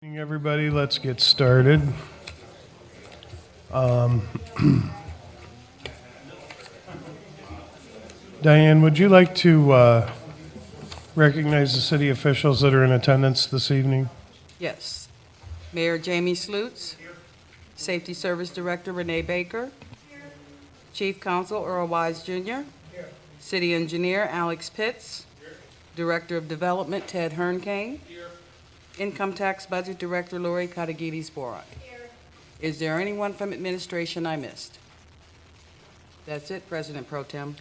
Evening, everybody, let's get started. Diane, would you like to recognize the city officials that are in attendance this evening? Yes. Mayor Jamie Slutes. Safety Service Director Renee Baker. Chief Counsel Earl Wise Jr. City Engineer Alex Pitts. Director of Development Ted Hernkane. Income Tax Budget Director Lori Katagides-Borak. Is there anyone from administration I missed? That's it, President Pro Tem.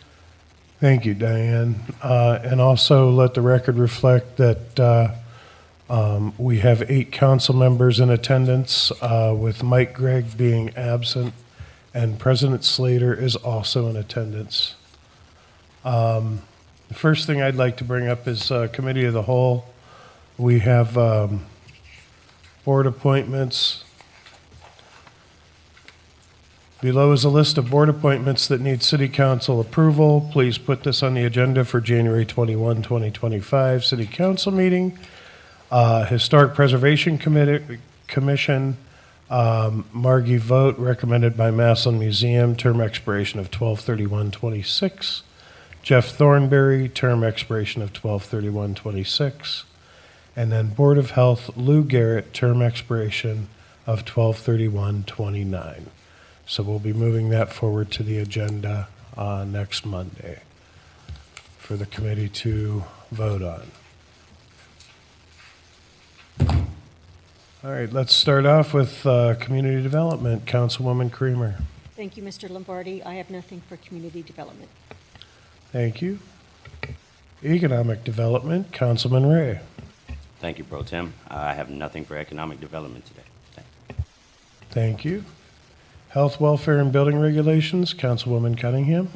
Thank you, Diane. And also let the record reflect that we have 8 council members in attendance, with Mike Gregg being absent, and President Slater is also in attendance. The first thing I'd like to bring up is Committee of the Whole. We have board appointments. Below is a list of board appointments that need city council approval. Please put this on the agenda for January 21, 2025 city council meeting. Historic Preservation Commission, Margie Vogt, recommended by Massillon Museum, term expiration of 12/31/26. Jeff Thornberry, term expiration of 12/31/26. And then Board of Health, Lou Garrett, term expiration of 12/31/29. So we'll be moving that forward to the agenda next Monday for the committee to vote on. All right, let's start off with community development. Councilwoman Creamer. Thank you, Mr. Lombardi. I have nothing for community development. Thank you. Economic development, Councilman Ray. Thank you, Pro Tem. I have nothing for economic development today. Thank you. Health, welfare, and building regulations, Councilwoman Cunningham.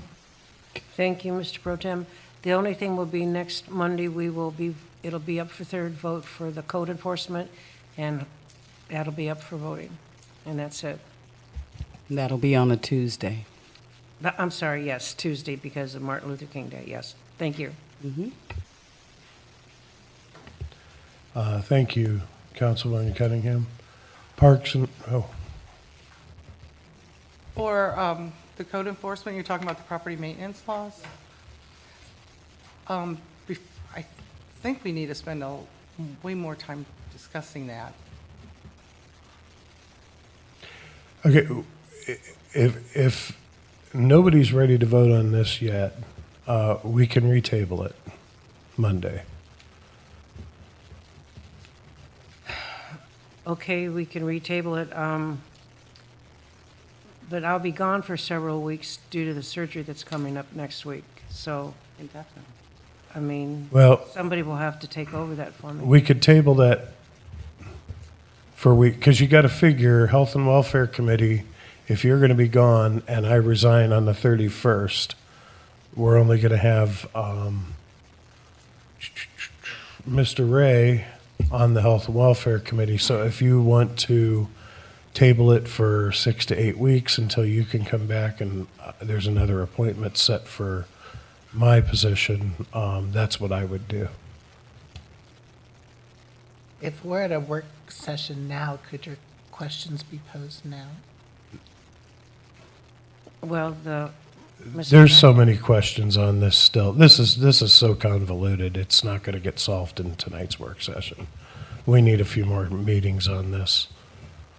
Thank you, Mr. Pro Tem. The only thing will be next Monday, it'll be up for third vote for the code enforcement, and that'll be up for voting, and that's it. That'll be on a Tuesday. I'm sorry, yes, Tuesday, because of Martin Luther King Day, yes. Thank you. Thank you, Councilwoman Cunningham. Parks and, For the code enforcement, you're talking about the property maintenance laws? I think we need to spend way more time discussing that. okay, if nobody's ready to vote on this yet, we can retable it Monday. Okay, we can retable it, but I'll be gone for several weeks due to the surgery that's coming up next week. So, Indefinitely. I mean, Well, somebody will have to take over that for me. we could table that for a week, because you got to figure Health and Welfare Committee, if you're going to be gone and I resign on the 31st, we're only going to have Mr. Ray on the Health and Welfare Committee. So if you want to table it for 6 to 8 weeks until you can come back and there's another appointment set for my position, that's what I would do. If we're at a work session now, could your questions be posed now? Well, There's so many questions on this still. This is so convoluted. It's not going to get solved in tonight's work session. We need a few more meetings on this.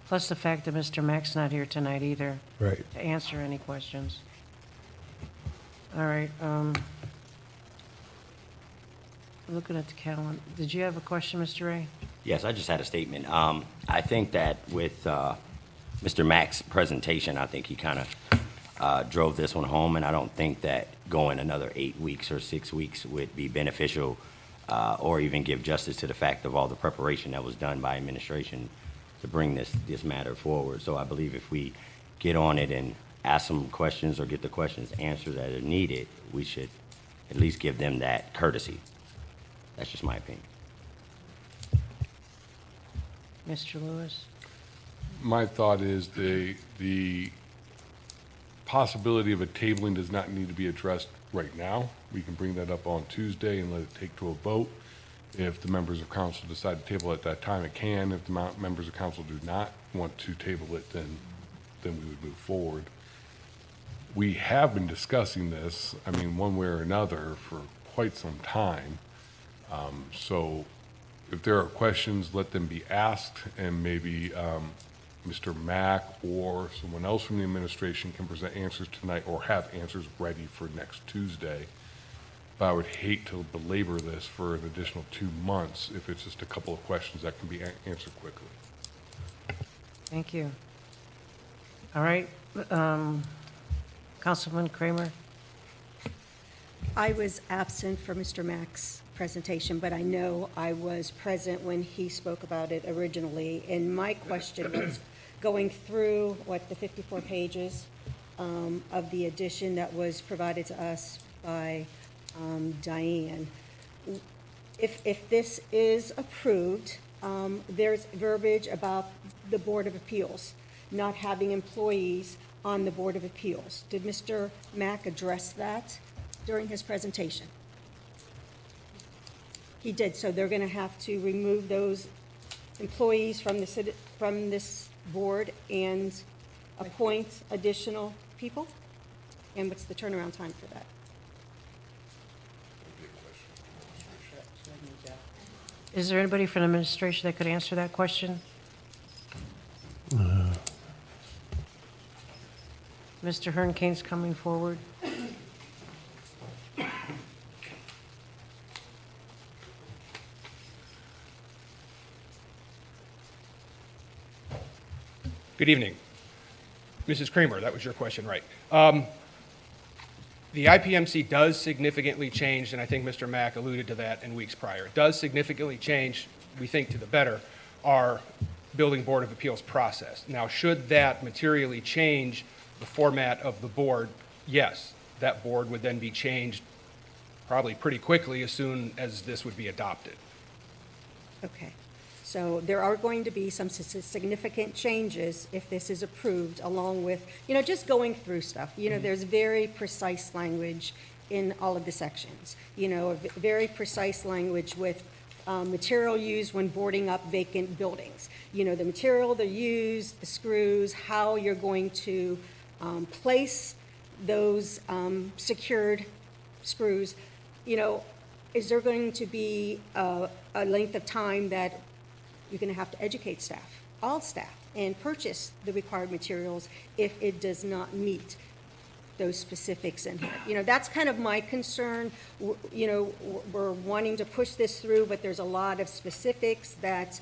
plus the fact that Mr. Mack's not here tonight either Right. to answer any questions. All right, looking at the calendar, did you have a question, Mr. Ray? Yes, I just had a statement. I think that with Mr. Mack's presentation, I think he kind of drove this one home, and I don't think that going another 8 weeks or 6 weeks would be beneficial or even give justice to the fact of all the preparation that was done by administration to bring this matter forward. So I believe if we get on it and ask some questions or get the questions answered that are needed, we should at least give them that courtesy. That's just my opinion. Mr. Lewis? My thought is the possibility of a tabling does not need to be addressed right now. We can bring that up on Tuesday and let it take to a vote. If the members of council decide to table it at that time, it can. If the members of council do not want to table it, then we would move forward. We have been discussing this, I mean, one way or another for quite some time. So if there are questions, let them be asked, and maybe Mr. Mack or someone else from the administration can present answers tonight or have answers ready for next Tuesday. But I would hate to belabor this for an additional 2 months if it's just a couple of questions that can be answered quickly. Thank you. All right, Councilman Kramer? I was absent for Mr. Mack's presentation, but I know I was present when he spoke about it originally. And my question was going through, the 54 pages of the addition that was provided to us by Diane. If this is approved, there's verbiage about the Board of Appeals, not having employees on the Board of Appeals. Did Mr. Mack address that during his presentation? He did, so they're going to have to remove those employees from this board and appoint additional people? And what's the turnaround time for that? Is there anybody from the administration that could answer that question? Mr. Hernkane's coming forward. Good evening. Mrs. Kramer, that was your question, right? The IPMC does significantly change, and I think Mr. Mack alluded to that in weeks prior. It does significantly change, we think to the better, our Building Board of Appeals process. Now, should that materially change the format of the board, yes, that board would then be changed probably pretty quickly as soon as this would be adopted. Okay. So there are going to be some significant changes if this is approved, along with, just going through stuff. There's very precise language in all of the sections. Very precise language with material used when boarding up vacant buildings. The material they use, the screws, how you're going to place those secured screws. Is there going to be a length of time that you're going to have to educate staff, all staff, and purchase the required materials if it does not meet those specifics in here? That's kind of my concern. We're wanting to push this through, but there's a lot of specifics that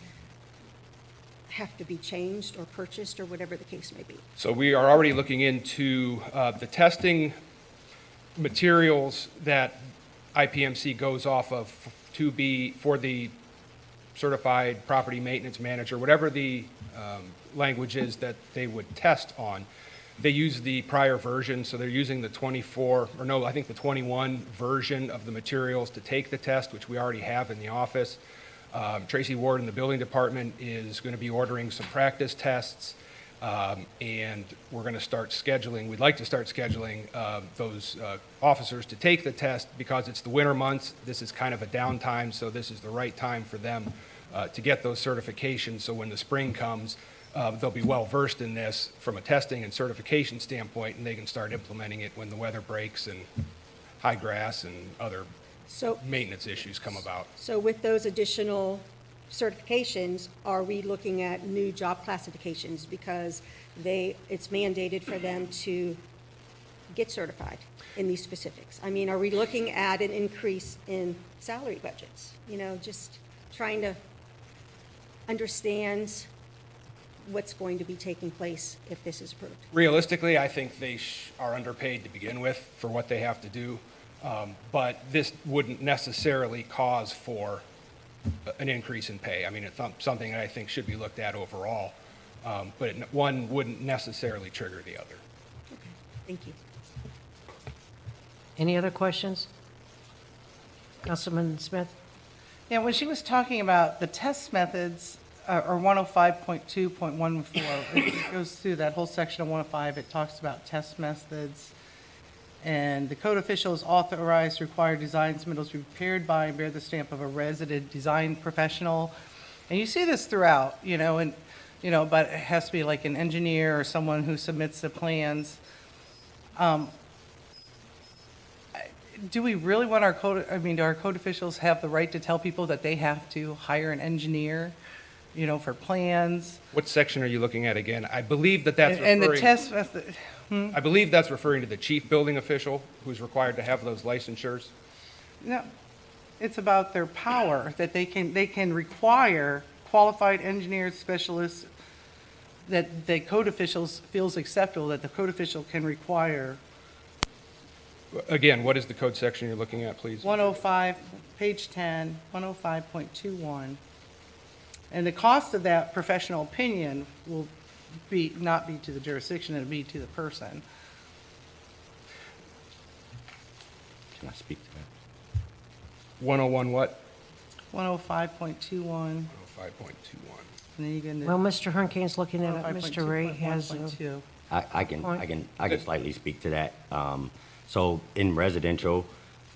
have to be changed or purchased or whatever the case may be. So we are already looking into the testing materials that IPMC goes off of for the certified property maintenance manager, whatever the language is that they would test on. They use the prior version, so they're using the 21 version of the materials to take the test, which we already have in the office. Tracy Ward in the building department is going to be ordering some practice tests, and we're going to start scheduling. We'd like to start scheduling those officers to take the test because it's the winter months. This is kind of a downtime, so this is the right time for them to get those certifications. So when the spring comes, they'll be well versed in this from a testing and certification standpoint, and they can start implementing it when the weather breaks and high grass and other maintenance issues come about. So with those additional certifications, are we looking at new job classifications because it's mandated for them to get certified in these specifics? I mean, are we looking at an increase in salary budgets? Just trying to understand what's going to be taking place if this is approved. Realistically, I think they are underpaid to begin with for what they have to do, but this wouldn't necessarily cause for an increase in pay. I mean, it's something that I think should be looked at overall, but one wouldn't necessarily trigger the other. Okay, thank you. Any other questions? Councilman Smith? Yeah, when she was talking about the test methods, or 105.2.14, it goes through that whole section of 105, it talks about test methods. And the code official is authorized to require design submittals to be prepared by and bear the stamp of a resident design professional. And you see this throughout, but it has to be like an engineer or someone who submits the plans. Do we really want do our code officials have the right to tell people that they have to hire an engineer, for plans? What section are you looking at again? I believe that's And the referring, test, I believe that's referring to the chief building official who's required to have those licensures. no, it's about their power, that they can require qualified engineers, specialists, that the code officials feels acceptable, that the code official can require. Again, what is the code section you're looking at, please? 105, page 10, 105.21. And the cost of that professional opinion will not be to the jurisdiction, it'll be to the person. Can I speak to that? 101 what? 105.21, 5.21. and then you get into Well, Mr. Hurricane's looking at it. Mr. Ray has, 105.2. I can slightly speak to that. So in residential,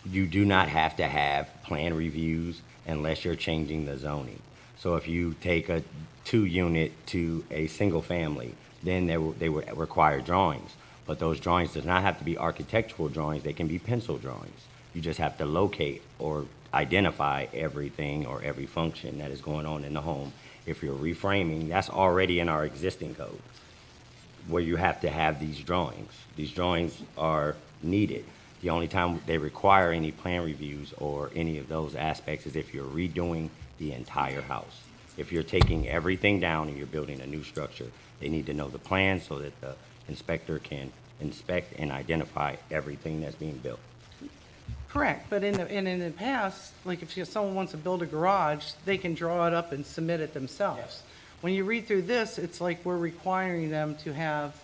you do not have to have plan reviews unless you're changing the zoning. So if you take a 2-unit to a single family, then they would require drawings. But those drawings does not have to be architectural drawings, they can be pencil drawings. You just have to locate or identify everything or every function that is going on in the home. If you're reframing, that's already in our existing code, where you have to have these drawings. These drawings are needed. The only time they require any plan reviews or any of those aspects is if you're redoing the entire house. If you're taking everything down and you're building a new structure, they need to know the plan so that the inspector can inspect and identify everything that's being built. Correct, but in the past, like if someone wants to build a garage, they can draw it up and submit it themselves. When you read through this, it's like we're requiring them to have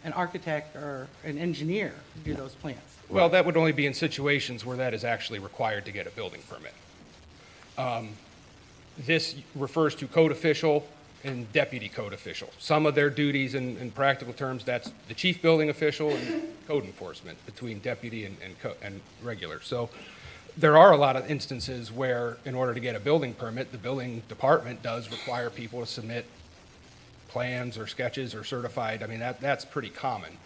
an architect or an engineer do those plans. Well, that would only be in situations where that is actually required to get a building permit. This refers to code official and deputy code official. Some of their duties in practical terms, that's the chief building official and code enforcement between deputy and regular. So there are a lot of instances where in order to get a building permit, the building department does require people to submit plans or sketches or certified. I mean, that's pretty common.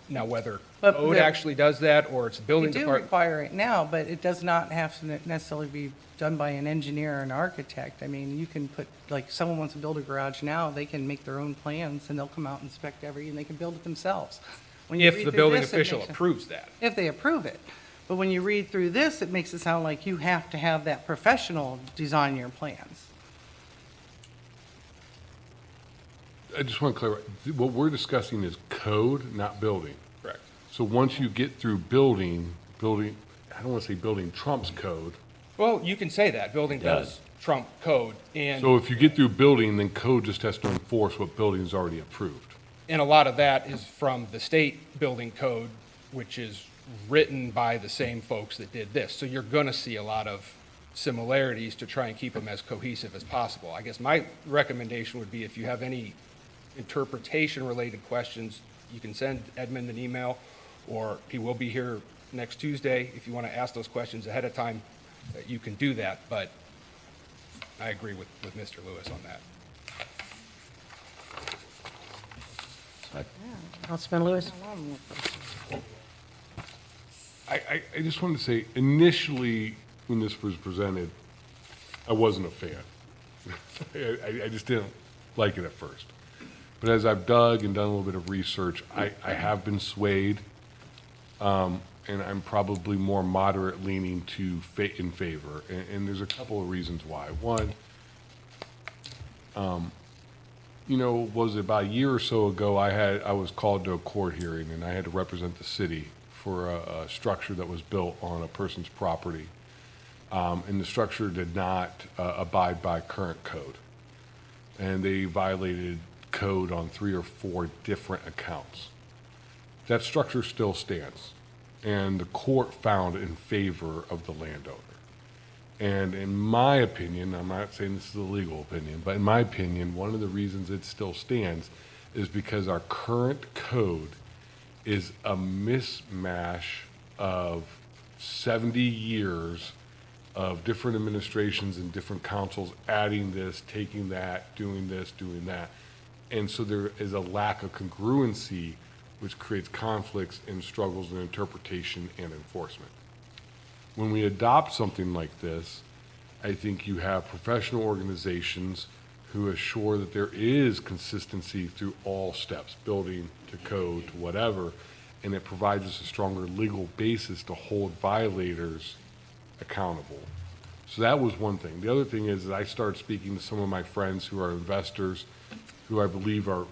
Now, whether But code the- actually does that or it's We building do department. require it now, but it does not have to necessarily be done by an engineer or an architect. I mean, you can put, like, someone wants to build a garage now, they can make their own plans and they'll come out and inspect and they can build it themselves. When you If read the through building this, it official makes it- approves that. If they approve it. But when you read through this, it makes it sound like you have to have that professional design your plans. I just want to clarify, what we're discussing is code, not building. Correct. So once you get through building, I don't want to say building trumps code. Well, you can say that. Building does trump code. So if you get through building, then code just has to enforce what building is already approved. And a lot of that is from the state building code, which is written by the same folks that did this. So you're going to see a lot of similarities to try and keep them as cohesive as possible. I guess my recommendation would be if you have any interpretation-related questions, you can send Edmund an email, or he will be here next Tuesday. If you want to ask those questions ahead of time, you can do that. But I agree with Mr. Lewis on that. Councilman Lewis? I just wanted to say, initially, when this was presented, I wasn't a fan. I just didn't like it at first. But as I've dug and done a little bit of research, I have been swayed, and I'm probably more moderate leaning in favor. And there's a couple of reasons why. One, was about a year or so ago, I was called to a court hearing, and I had to represent the city for a structure that was built on a person's property. And the structure did not abide by current code. And they violated code on 3 or 4 different accounts. That structure still stands, and the court found in favor of the landowner. And in my opinion, I'm not saying this is a legal opinion, but in my opinion, one of the reasons it still stands is because our current code is a mismatch of 70 years of different administrations and different councils adding this, taking that, doing this, doing that. And so there is a lack of congruency, which creates conflicts and struggles in interpretation and enforcement. When we adopt something like this, I think you have professional organizations who assure that there is consistency through all steps, building to code to whatever, and it provides us a stronger legal basis to hold violators accountable. So that was one thing. The other thing is that I started speaking to some of my friends who are investors, who I believe are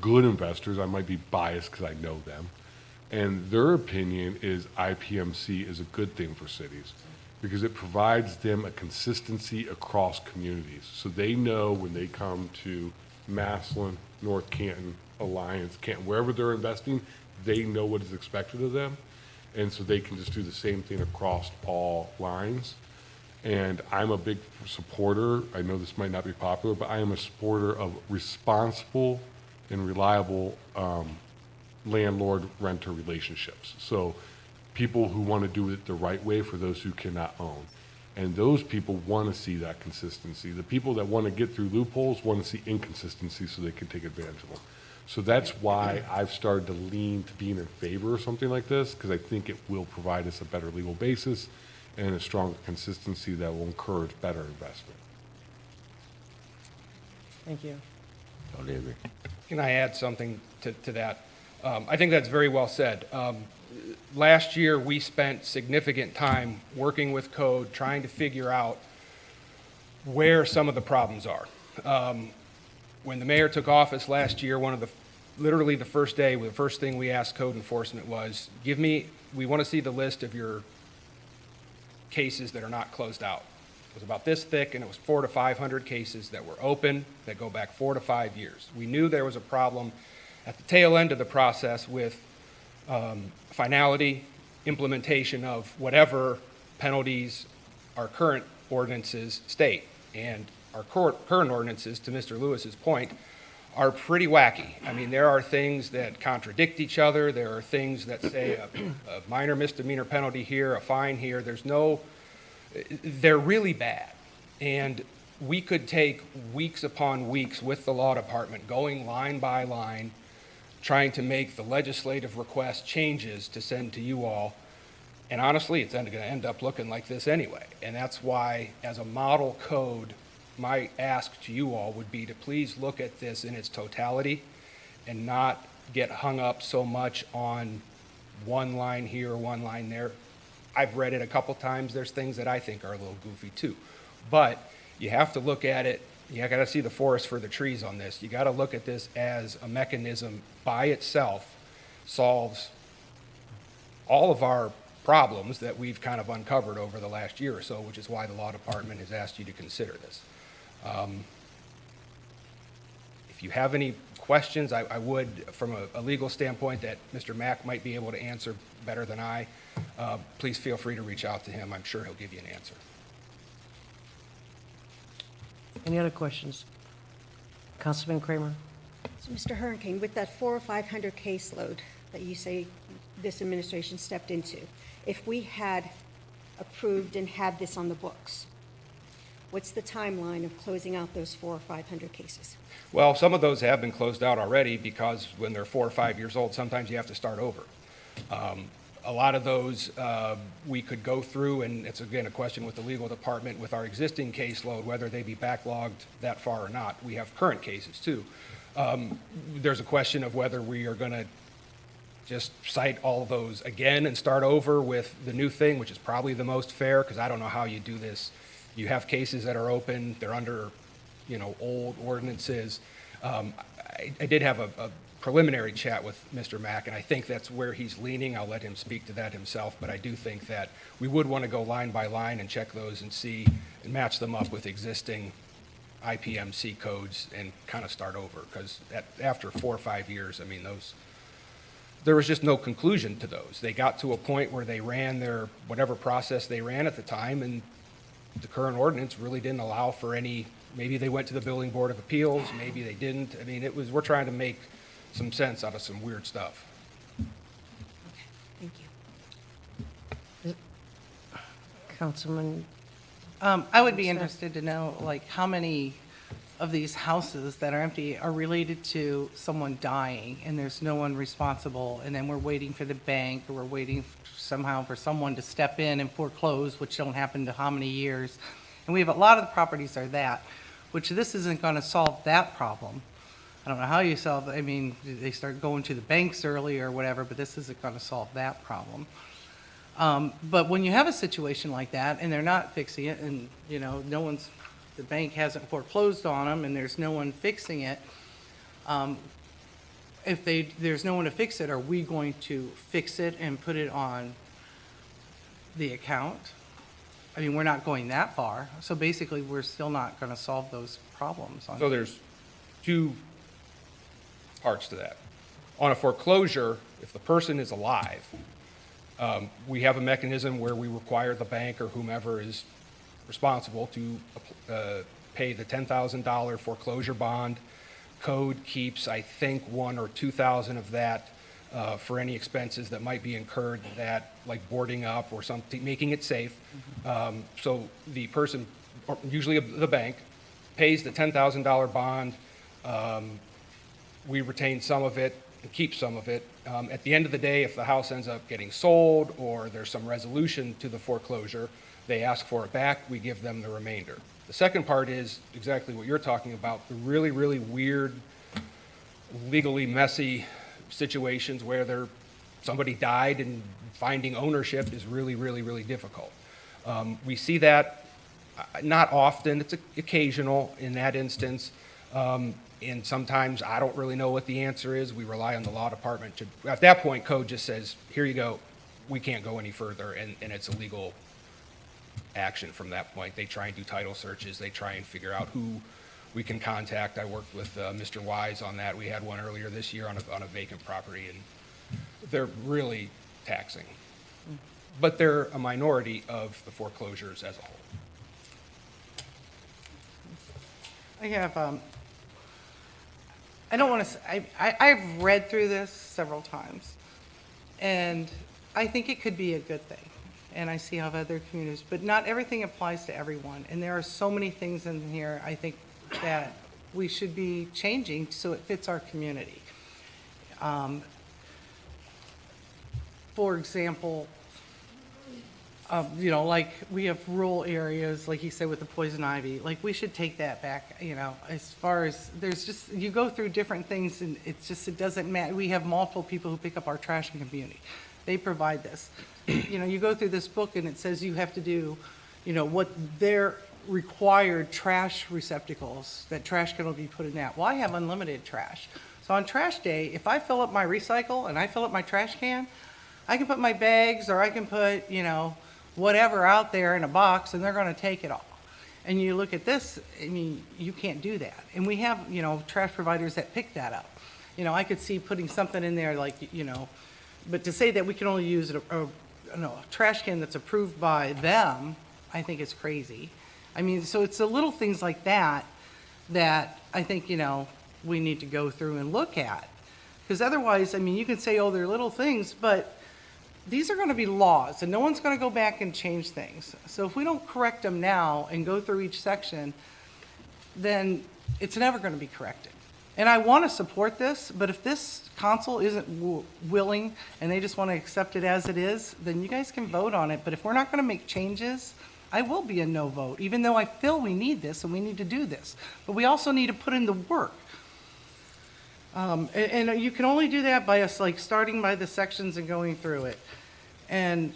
good investors. I might be biased because I know them. And their opinion is IPMC is a good thing for cities because it provides them a consistency across communities. So they know when they come to Massillon, North Canton, Alliance, Canton, wherever they're investing, they know what is expected of them. And so they can just do the same thing across all lines. And I'm a big supporter, I know this might not be popular, but I am a supporter of responsible and reliable landlord-renter relationships. So people who want to do it the right way for those who cannot own. And those people want to see that consistency. The people that want to get through loopholes want to see inconsistency so they can take advantage of them. So that's why I've started to lean to being in favor of something like this, because I think it will provide us a better legal basis and a stronger consistency that will encourage better investment. Thank you. Totally agree. Can I add something to that? I think that's very well said. Last year, we spent significant time working with code, trying to figure out where some of the problems are. When the mayor took office last year, literally the first day, the first thing we asked code enforcement was, we want to see the list of your cases that are not closed out. It was about this thick, and it was 400 to 500 cases that were open that go back 4 to 5 years. We knew there was a problem at the tail end of the process with finality, implementation of whatever penalties our current ordinances state. And our current ordinances, to Mr. Lewis's point, are pretty wacky. I mean, there are things that contradict each other. There are things that say a minor misdemeanor penalty here, a fine here. They're really bad. And we could take weeks upon weeks with the law department, going line by line, trying to make the legislative request changes to send to you all. And honestly, it's going to end up looking like this anyway. And that's why, as a model code, my ask to you all would be to please look at this in its totality and not get hung up so much on one line here, one line there. I've read it a couple times. There's things that I think are a little goofy too. But you have to look at it. You got to see the forest for the trees on this. You got to look at this as a mechanism by itself solves all of our problems that we've kind of uncovered over the last year or so, which is why the law department has asked you to consider this. If you have any questions, I would, from a legal standpoint, that Mr. Mack might be able to answer better than I, please feel free to reach out to him. I'm sure he'll give you an answer. Any other questions? Councilman Kramer? So, Mr. Hurricane, with that 400 or 500 caseload that you say this administration stepped into, if we had approved and had this on the books, what's the timeline of closing out those 400 or 500 cases? Well, some of those have been closed out already because when they're 4 or 5 years old, sometimes you have to start over. A lot of those we could go through, and it's again a question with the legal department with our existing caseload, whether they be backlogged that far or not. We have current cases too. There's a question of whether we are going to just cite all those again and start over with the new thing, which is probably the most fair, because I don't know how you do this. You have cases that are open, they're under, old ordinances. I did have a preliminary chat with Mr. Mack, and I think that's where he's leaning. I'll let him speak to that himself, but I do think that we would want to go line by line and check those and see and match them up with existing IPMC codes and kind of start over, because after 4 or 5 years, I mean, there was just no conclusion to those. They got to a point where they ran their whatever process they ran at the time, and the current ordinance really didn't allow for any. Maybe they went to the Building Board of Appeals, maybe they didn't. I mean, we're trying to make some sense out of some weird stuff. Councilman, I would be interested to know, like, how many of these houses that are empty are related to someone dying and there's no one responsible, and then we're waiting for the bank, or we're waiting somehow for someone to step in and foreclose, which don't happen to how many years. And we have a lot of the properties are that, which this isn't gonna solve that problem. I don't know how you solve, I mean, they start going to the banks early or whatever, but this isn't gonna solve that problem. But when you have a situation like that and they're not fixing it, and, you know, the bank hasn't foreclosed on them and there's no one fixing it, if there's no one to fix it, are we going to fix it and put it on the account? I mean, we're not going that far, so basically, we're still not gonna solve those problems. So there's two parts to that. On a foreclosure, if the person is alive, we have a mechanism where we require the bank or whomever is responsible to pay the $10,000 foreclosure bond. Code keeps, I think, 1,000 or 2,000 of that for any expenses that might be incurred, that, like boarding up or something, making it safe. So the person, or usually the bank, pays the $10,000 bond. We retain some of it and keep some of it. At the end of the day, if the house ends up getting sold or there's some resolution to the foreclosure, they ask for it back, we give them the remainder. The second part is exactly what you're talking about, the really, really weird, legally messy situations where somebody died and finding ownership is really, really, really difficult. We see that not often, it's occasional in that instance. And sometimes I don't really know what the answer is. We rely on the law department to, at that point, code just says, here you go, we can't go any further, and it's a legal action from that point. They try and do title searches, they try and figure out who we can contact. I worked with Mr. Wise on that. We had one earlier this year on a vacant property, and they're really taxing. But they're a minority of the foreclosures as a whole. I have, I don't want to, I've read through this several times, and I think it could be a good thing. And I see how other communities, but not everything applies to everyone. And there are so many things in here, I think, that we should be changing so it fits our community. For example, you know, like we have rural areas, like you said, with the poison ivy, like we should take that back, you know, as far as there's just, you go through different things and it's just, it doesn't matter. We have multiple people who pick up our trash in the community. They provide this. You know, you go through this book and it says you have to do, you know, what their required trash receptacles, that trash can only be put in that. Well, I have unlimited trash. So on trash day, if I fill up my recycle and I fill up my trash can, I can put my bags or I can put, you know, whatever out there in a box and they're gonna take it all. And you look at this, I mean, you can't do that. And we have, you know, trash providers that pick that up. You know, I could see putting something in there like, you know, but to say that we can only use a trash can that's approved by them, I think is crazy. I mean, so it's the little things like that that I think, you know, we need to go through and look at. Because otherwise, I mean, you can say, oh, they're little things, but these are going to be laws, and no one's going to go back and change things. So if we don't correct them now and go through each section, then it's never going to be corrected. And I want to support this, but if this council isn't willing and they just want to accept it as it is, then you guys can vote on it. But if we're not going to make changes, I will be a no vote, even though I feel we need this and we need to do this. But we also need to put in the work. And you can only do that by us, like, starting by the sections and going through it. And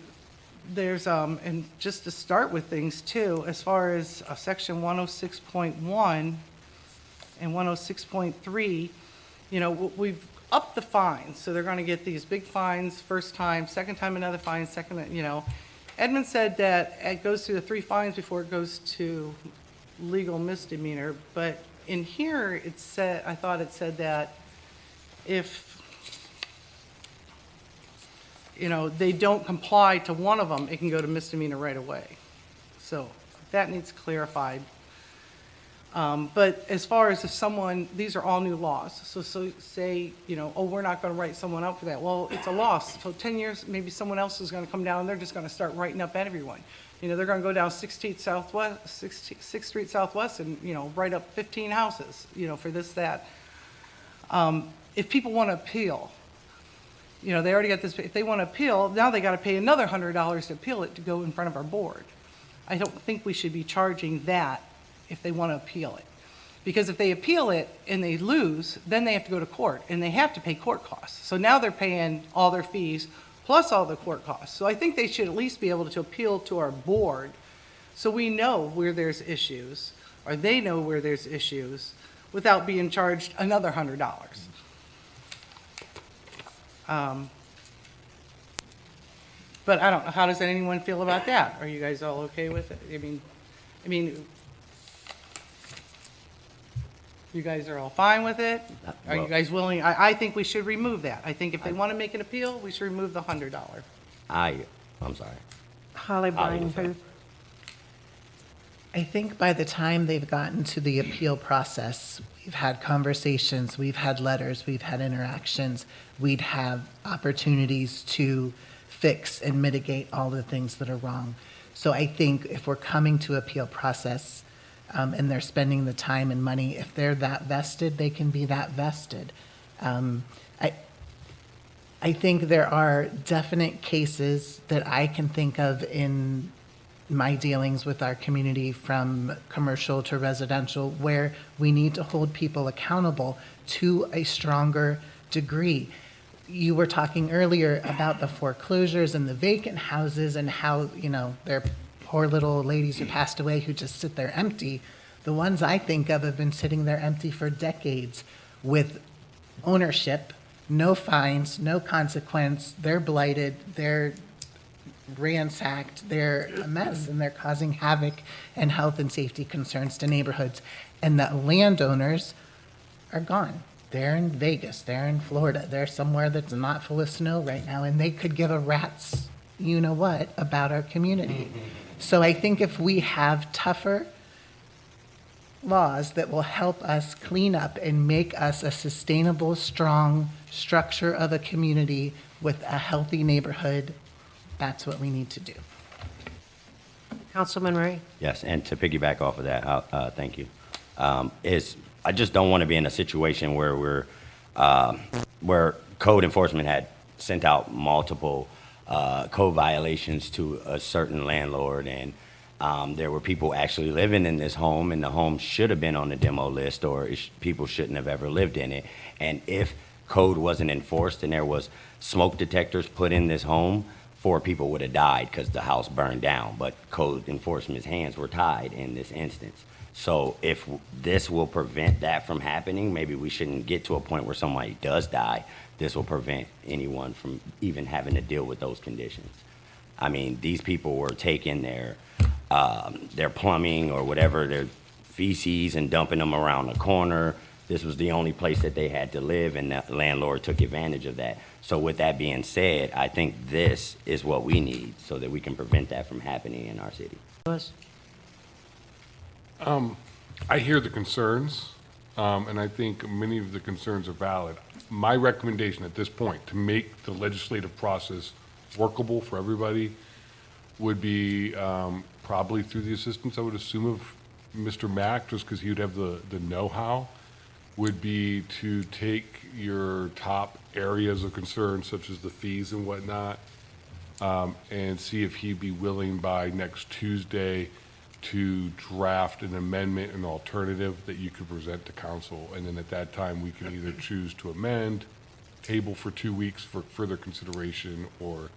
there's, and just to start with things too, as far as section 106.1 and 106.3, you know, we've upped the fines. So they're going to get these big fines first time, second time another fine, second, you know. Edmund said that it goes through the 3 fines before it goes to legal misdemeanor. But in here, it said, I thought it said that if, you know, they don't comply to one of them, it can go to misdemeanor right away. So that needs clarified. But as far as if someone, these are all new laws. So say, you know, oh, we're not going to write someone up for that. Well, it's a loss. So 10 years, maybe someone else is going to come down and they're just going to start writing up everyone. You know, they're gonna go down 16th Southwest, 6th Street Southwest and, you know, write up 15 houses, you know, for this, that. If people want to appeal, you know, they already got this, if they want to appeal, now they got to pay another $100 to appeal it to go in front of our board. I don't think we should be charging that if they want to appeal it. Because if they appeal it and they lose, then they have to go to court and they have to pay court costs. So now they're paying all their fees plus all the court costs. So I think they should at least be able to appeal to our board so we know where there's issues, or they know where there's issues, without being charged another $100. But I don't know, how does anyone feel about that? Are you guys all okay with it? I mean, you guys are all fine with it? Are you Well- guys willing? I think we should remove that. I think if they want to make an appeal, we should remove the $100. I'm sorry. Holly Brian sorry. Booth. I think by the time they've gotten to the appeal process, we've had conversations, we've had letters, we've had interactions, we'd have opportunities to fix and mitigate all the things that are wrong. So I think if we're coming to appeal process, and they're spending the time and money, if they're that vested, they can be that vested. I think there are definite cases that I can think of in my dealings with our community, from commercial to residential, where we need to hold people accountable to a stronger degree. You were talking earlier about the foreclosures and the vacant houses and how, you know, they're poor little ladies who passed away who just sit there empty. The ones I think of have been sitting there empty for decades with ownership, no fines, no consequence. They're blighted, they're ransacked, they're a mess, and they're causing havoc and health and safety concerns to neighborhoods. And the landowners are gone. They're in Vegas, they're in Florida, they're somewhere that's not full of snow right now, and they could give a rat's you-know-what about our community. So I think if we have tougher laws that will help us clean up and make us a sustainable, strong structure of a community with a healthy neighborhood, that's what we need to do. Councilman Ray. Yes, and to piggyback off of that, thank you. I just don't want to be in a situation where where code enforcement had sent out multiple code violations to a certain landlord, and there were people actually living in this home, and the home should have been on the demo list, or people shouldn't have ever lived in it. And if code wasn't enforced and there was smoke detectors put in this home, 4 people would have died because the house burned down. But code enforcement's hands were tied in this instance. So if this will prevent that from happening, maybe we shouldn't get to a point where somebody does die. This will prevent anyone from even having to deal with those conditions. I mean, these people were taking their plumbing or whatever, their feces, and dumping them around the corner. This was the only place that they had to live, and the landlord took advantage of that. So with that being said, I think this is what we need so that we can prevent that from happening in our city. Lewis. I hear the concerns, and I think many of the concerns are valid. My recommendation at this point, to make the legislative process workable for everybody, would be probably through the assistance, I would assume, of Mr. Mack, just because he would have the know-how, would be to take your top areas of concern, such as the fees and whatnot, and see if he'd be willing by next Tuesday to draft an amendment, an alternative that you could present to council. And then at that time, we can either choose to amend, table for 2 weeks for further consideration, or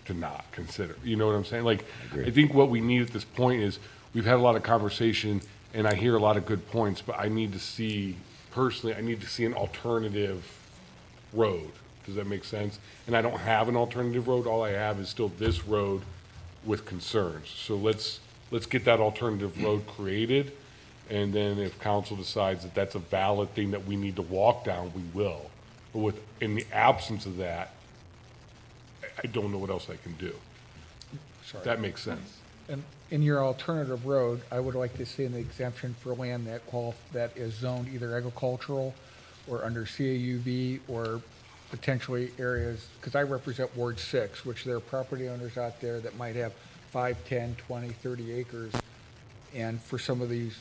to not consider. You know what I'm saying? Like, I think what we need at this point is, we've had a lot of conversation, and I hear a lot of good points, but I need to see, personally, I need to see an alternative road. Does that make sense? And I don't have an alternative road. All I have is still this road with concerns. So let's get that alternative road created, and then if council decides that that's a valid thing that we need to walk down, we will. But in the absence of that, I don't know what else I can do. If that makes sense. And in your alternative road, I would like to see an exemption for land that is zoned either agricultural or under CAUV, or potentially areas, because I represent Ward 6, which there are property owners out there that might have 5, 10, 20, 30 acres. And for some of these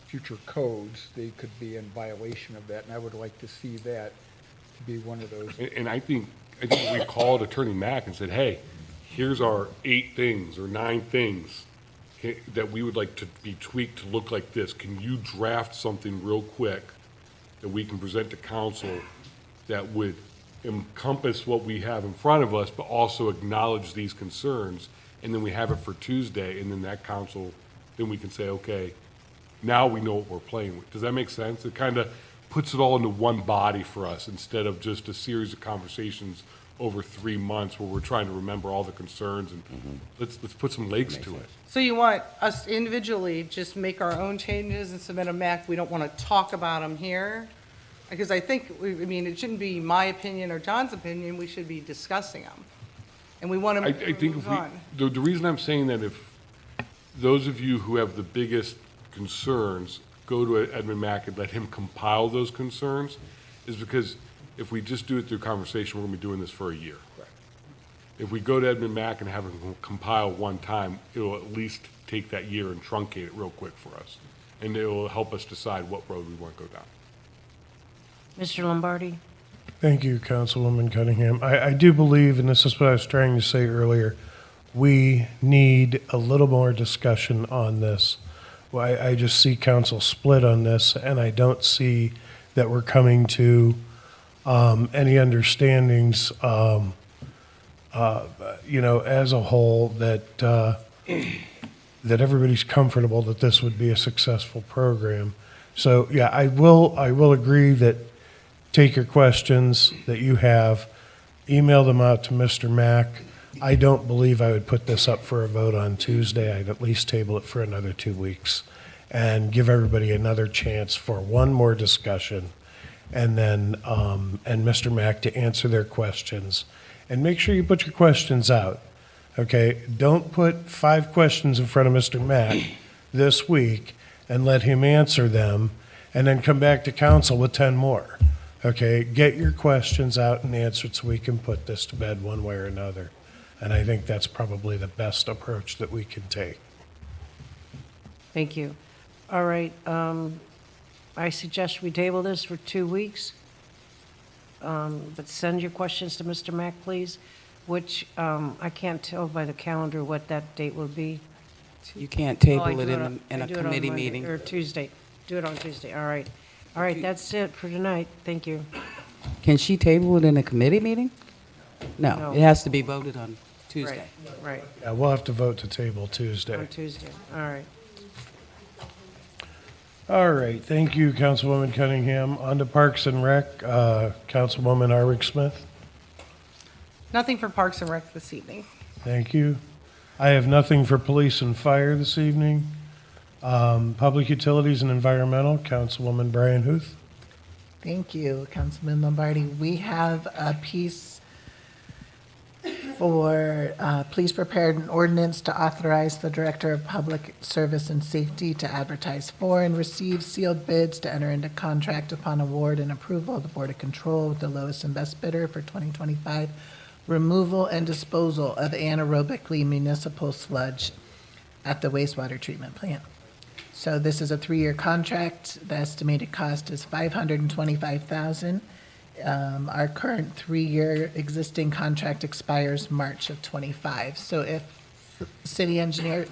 future codes, they could be in violation of that, and I would like to see that to be one of those. And I think we called Attorney Mack and said, hey, here's our 8 things or 9 things that we would like to be tweaked to look like this. Can you draft something real quick that we can present to council that would encompass what we have in front of us, but also acknowledge these concerns? And then we have it for Tuesday, and then that council, then we can say, okay, now we know what we're playing with. Does that make sense? It kind of puts it all into one body for us instead of just a series of conversations over 3 months where we're trying to remember all the concerns, and let's put some legs to it. So you want us individually just make our own changes and submit them back? We don't want to talk about them here? Because I think, I mean, it shouldn't be my opinion or John's opinion, we should be discussing them. And we want to I think move if on. the reason I'm saying that, if those of you who have the biggest concerns go to Edmund Mack and let him compile those concerns, is because if we just do it through conversation, we're gonna be doing this for a year. If we go to Edmund Mack and have him compile one time, it'll at least take that year and truncate it real quick for us. And it will help us decide what road we want to go down. Mr. Lombardi? Thank you, Councilwoman Cunningham. I do believe, and this is what I was trying to say earlier, we need a little more discussion on this. Well, I just see council split on this, and I don't see that we're coming to any understandings, as a whole, that that everybody's comfortable that this would be a successful program. So, yeah, I will agree that take your questions that you have, email them out to Mr. Mack. I don't believe I would put this up for a vote on Tuesday. I'd at least table it for another 2 weeks and give everybody another chance for one more discussion, and then, and Mr. Mack to answer their questions. And make sure you put your questions out, okay? Don't put 5 questions in front of Mr. Mack this week and let him answer them, and then come back to council with 10 more, okay? Get your questions out and answered so we can put this to bed one way or another. And I think that's probably the best approach that we can take. Thank you. All right, I suggest we table this for 2 weeks. But send your questions to Mr. Mack, please, which, I can't tell by the calendar what that date will be. You can't Oh, I table do it on- in I a do it on committee Monday, meeting. Or Tuesday. Do it on Tuesday, all right. All right, that's it for tonight. Thank you. Can she table it in a committee meeting? No, No. it has to be voted on Tuesday. Right, Yeah, we'll have to vote to table on Tuesday. Tuesday, all right. All right, thank you, Councilwoman Cunningham. On to Parks and Rec, Councilwoman Arwick Smith. Nothing for Parks and Rec this evening. Thank you. I have nothing for Police and Fire this evening. Public Utilities and Environmental, Councilwoman Brian Huth. Thank you, Councilman Lombardi. We have a piece for, please prepare an ordinance to authorize the Director of Public Service and Safety to advertise for and receive sealed bids to enter into contract upon award and approval of the Board of Control with the lowest and best bidder for 2025 removal and disposal of anaerobically municipal sludge at the wastewater treatment plant. So this is a 3-year contract. The estimated cost is $525,000. Our current 3-year existing contract expires March of '25. So if City Engineer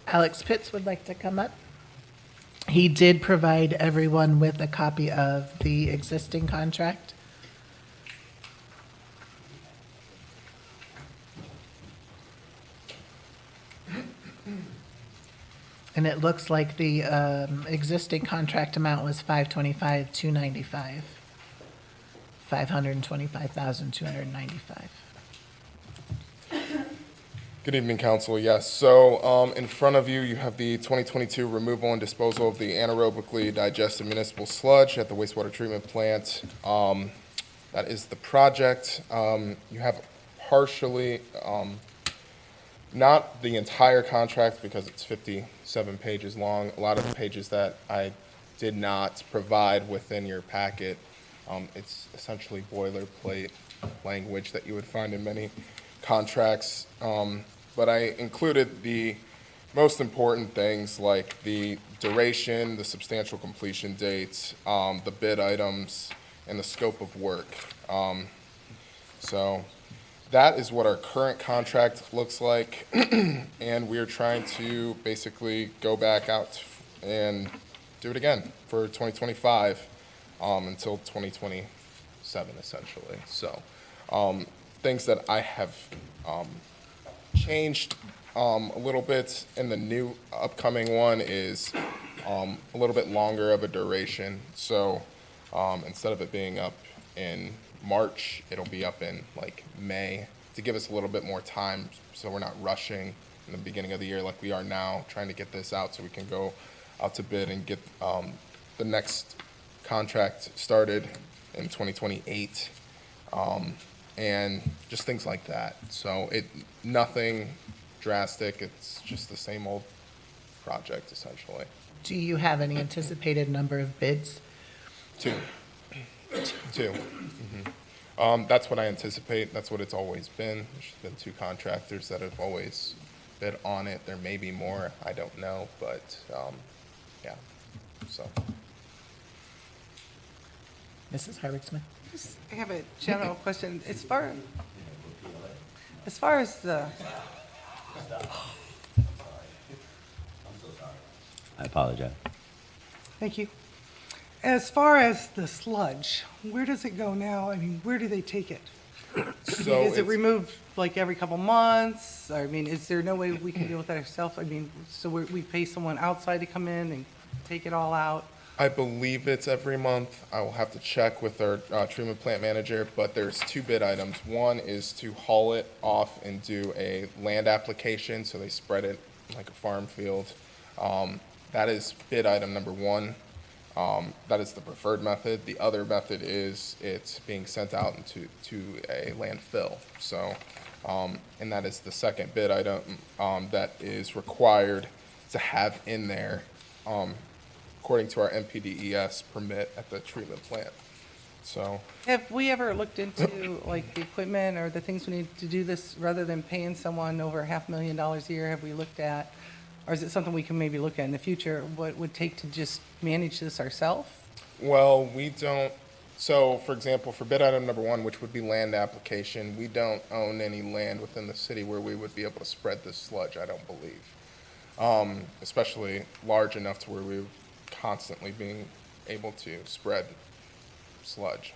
Alex Pitts would like to come up. He did provide everyone with a copy of the existing contract. And it looks like the existing contract amount was $525,295. $525,295. Good evening, Council. Yes, so in front of you, you have the 2022 removal and disposal of the anaerobically digested municipal sludge at the wastewater treatment plant. That is the project. You have partially, not the entire contract because it's 57 pages long. A lot of the pages that I did not provide within your packet. It's essentially boilerplate language that you would find in many contracts. but I included the most important things like the duration, the substantial completion dates, the bid items, and the scope of work. So that is what our current contract looks like, and we're trying to basically go back out and do it again for 2025 until 2027, essentially. So things that I have changed a little bit in the new upcoming one is a little bit longer of a duration. So instead of it being up in March, it'll be up in like May to give us a little bit more time so we're not rushing in the beginning of the year like we are now, trying to get this out so we can go out to bid and get the next contract started in 2028. And just things like that. So nothing drastic, it's just the same old project essentially. Do you have any anticipated number of bids? Two. That's what I anticipate. That's what it's always been. There's been two contractors that have always bid on it. There may be more. I don't know, but yeah. So. Mrs. Hardwick-Smith? I have a general question. As far as the, I apologize. thank you. As far as the sludge, where does it go now? I mean, where do they take it? So Is it it's- removed like every couple months? I mean, is there no way we can deal with that ourselves? I mean, so we pay someone outside to come in and take it all out? I believe it's every month. I will have to check with our treatment plant manager, but there's two bid items. One is to haul it off and do a land application, so they spread it like a farm field. That is bid item number one. That is the preferred method. The other method is it's being sent out to a landfill. So, and that is the second bid item that is required to have in there according to our MPDES permit at the treatment plant. So, Have we ever looked into like the equipment or the things we need to do this rather than paying someone over $500,000 a year? Have we looked at, or is it something we can maybe look at in the future? What it would take to just manage this ourselves? well, we don't, so for example, for bid item number one, which would be land application, we don't own any land within the city where we would be able to spread this sludge, I don't believe. Especially large enough to where we would constantly being able to spread sludge.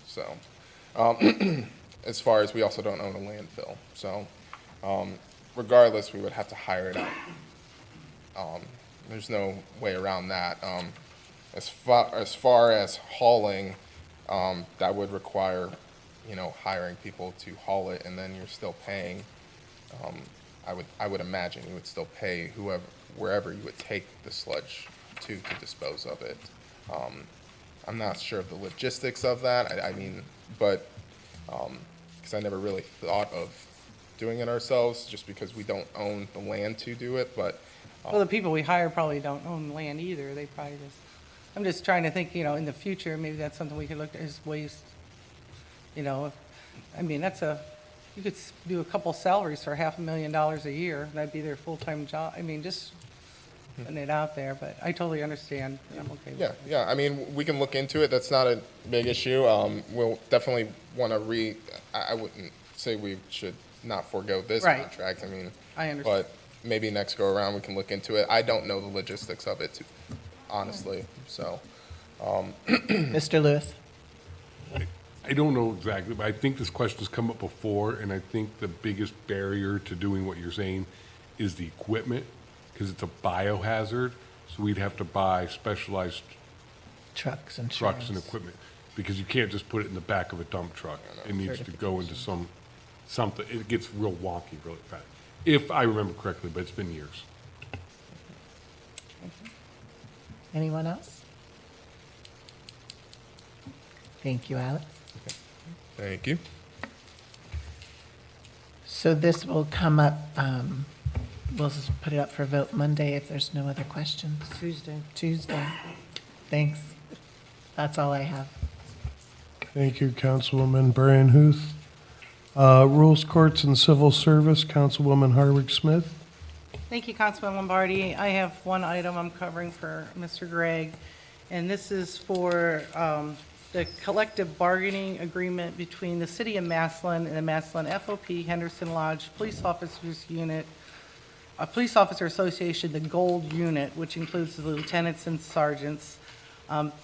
So, as far as we also don't own a landfill. So, regardless, we would have to hire it out. There's no way around that. As far as hauling, that would require, hiring people to haul it, and then you're still paying. I would imagine you would still pay wherever you would take the sludge to dispose of it. I'm not sure of the logistics of that. I mean, but because I never really thought of doing it ourselves, just because we don't own the land to do it. But Well, the people we hire probably don't own land either. They probably just, I'm just trying to think, in the future, maybe that's something we could look at as waste. I mean, you could do a couple salaries for $500,000 a year. That'd be their full-time job. I mean, just putting it out there, but I totally understand. I'm okay with it. yeah. I mean, we can look into it. That's not a big issue. We'll definitely want to I wouldn't say we should not forego this Right. contract. I mean, I understand. but maybe next go around we can look into it. I don't know the logistics of it, honestly. So, Mr. Lewis? I don't know exactly, but I think this question's come up before, and I think the biggest barrier to doing what you're saying is the equipment, because it's a biohazard, so we'd have to buy specialized Trucks and trucks and trailers. equipment, because you can't just put it in the back of a dump truck. It needs to go into something, it gets real wonky really fast, if I remember correctly, but it's been years. Anyone else? Thank you, Alex. thank you. So this will come up, we'll just put it up for vote Monday if there's no other questions. Tuesday. Thanks. That's all I have. Thank you, Councilwoman Brian Huth. Rules, Courts, and Civil Service, Councilwoman Harwick Smith. Thank you, Councilman Lombardi. I have one item I'm covering for Mr. Gregg, and this is for the collective bargaining agreement between the City of Massillon and the Massillon FOP Henderson Lodge Police Officers Unit, Police Officer Association, the Gold Unit, which includes the lieutenants and sergeants.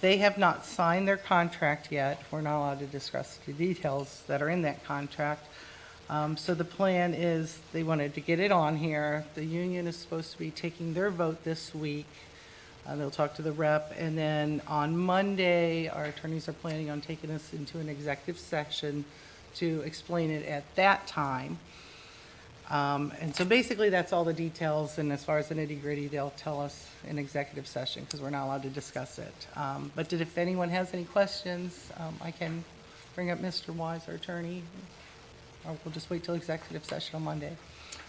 They have not signed their contract yet. We're not allowed to discuss the details that are in that contract. So the plan is, they wanted to get it on here. The union is supposed to be taking their vote this week. They'll talk to the rep, and then on Monday, our attorneys are planning on taking us into an executive session to explain it at that time. And so basically, that's all the details, and as far as the nitty-gritty, they'll tell us in executive session, because we're not allowed to discuss it. But if anyone has any questions, I can bring up Mr. Wise, our attorney, or we'll just wait till executive session on Monday.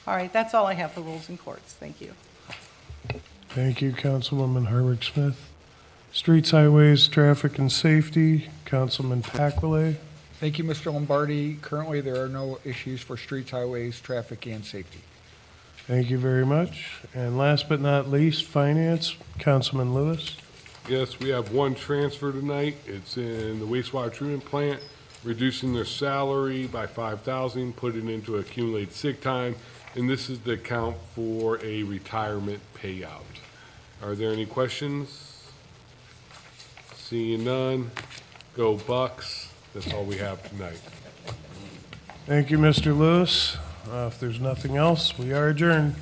All right, that's all I have for rules and courts. Thank you. Thank you, Councilwoman Harwick Smith. Streets, Highways, Traffic, and Safety, Councilman Paquile. Thank you, Mr. Lombardi. Currently, there are no issues for streets, highways, traffic, and safety. Thank you very much. And last but not least, Finance, Councilman Lewis. Yes, we have one transfer tonight. It's in the wastewater treatment plant, reducing their salary by $5,000, putting into accumulated sick time, and this is the account for a retirement payout. Are there any questions? Seeing none, go Bucks. That's all we have tonight. Thank you, Mr. Lewis. If there's nothing else, we are adjourned.